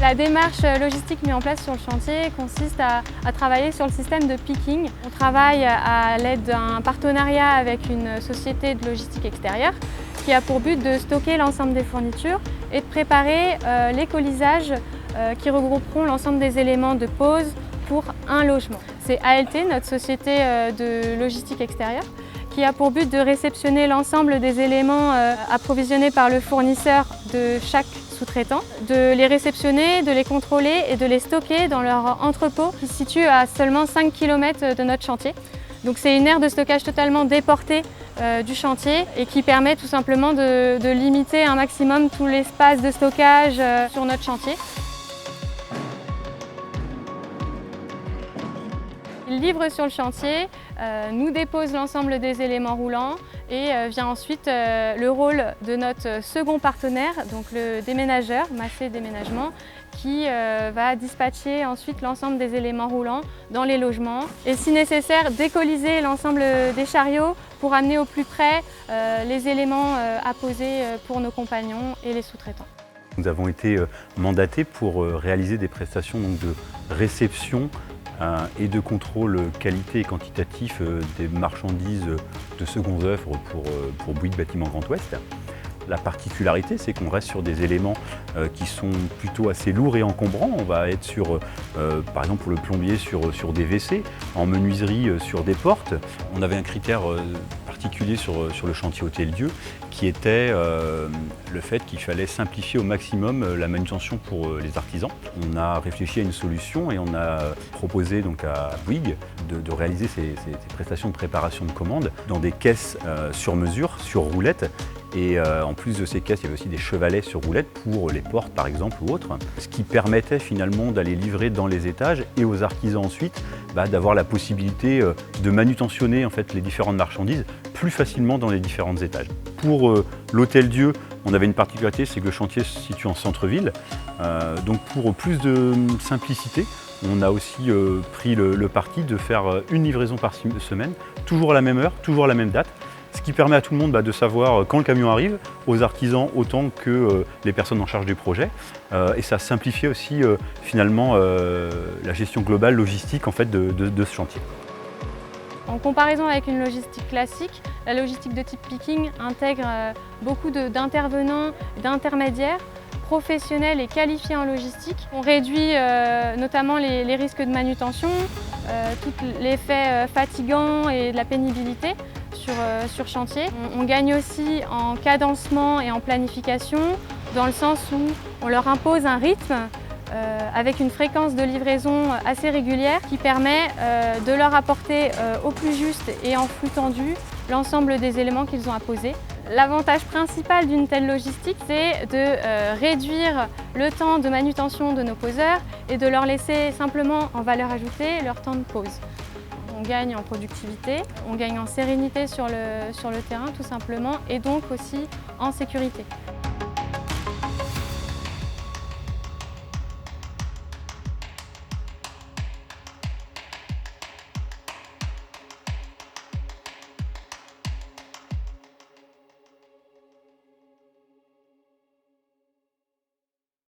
La démarche logistique mise en place sur le chantier consiste à travailler sur le système de picking. On travaille à l'aide d'un partenariat avec une société de logistique extérieure qui a pour but de stocker l'ensemble des fournitures et de préparer les colisages qui regrouperont l'ensemble des éléments de pose pour un logement. C'est ALT, notre société de logistique extérieure, qui a pour but de réceptionner l'ensemble des éléments approvisionnés par le fournisseur de chaque sous-traitants, de les réceptionner, de les contrôler et de les stocker dans leur entrepôt qui se situe à seulement 5 km de notre chantier. Donc c'est une aire de stockage totalement déportée du chantier et qui permet tout simplement de limiter un maximum tout l'espace de stockage sur notre chantier. Il livre sur le chantier, nous dépose l'ensemble des éléments roulants et vient ensuite le rôle de notre second partenaire, donc le déménageur, Massé Déménagement, qui va dispatcher ensuite l'ensemble des éléments roulants dans les logements et si nécessaire décoliser l'ensemble des chariots pour amener au plus près les éléments à poser pour nos compagnons et les sous-traitants. Nous avons été mandatés pour réaliser des prestations donc, de réception et de contrôle qualité et quantitatif des marchandises de seconde œuvre pour Bouygues Bâtiment Grand Ouest. La particularité, c'est qu'on reste sur des éléments qui sont plutôt assez lourds et encombrants. On va être sur, par exemple pour le plombier, sur des WC, en menuiserie sur des portes. On avait un critère particulier sur le chantier Hôtel-Dieu qui était le fait qu'il fallait simplifier au maximum la manutention pour les artisans. On a réfléchi à une solution et on a proposé donc à Bouygues de réaliser ces prestations de préparation de commandes dans des caisses sur mesure, sur roulettes. Et en plus de ces caisses, il y avait aussi des chevalets sur roulettes pour les portes par exemple ou autres. Ce qui permettait finalement d'aller livrer dans les étages et aux artisans ensuite d'avoir la possibilité de manutentionner en fait, les différentes marchandises plus facilement dans les différents étages. Pour l'Hôtel-Dieu, on avait une particularité, c'est que le chantier se situe en centre-ville. Donc pour plus de simplicité, on a aussi pris le parti de faire une livraison par semaine, toujours à la même heure, toujours à la même date. Ce qui permet à tout le monde de savoir quand le camion arrive, aux artisans autant que les personnes en charge du projet. Et ça simplifie aussi finalement la gestion globale logistique en fait, de ce chantier. En comparaison avec une logistique classique, la logistique de type picking intègre beaucoup d'intervenants, d'intermédiaires professionnels et qualifiés en logistique. On réduit notamment les risques de manutention, tout l'effet fatigant et de la pénibilité sur chantier. On gagne aussi en cadencement et en planification dans le sens où on leur impose un rythme avec une fréquence de livraison assez régulière qui permet de leur apporter au plus juste et en flux tendu l'ensemble des éléments qu'ils ont à poser. L'avantage principal d'une telle logistique, c'est de réduire le temps de manutention de nos poseurs et de leur laisser simplement en valeur ajoutée leur temps de pause. On gagne en productivité, on gagne en sérénité sur le terrain tout simplement et donc aussi en sécurité.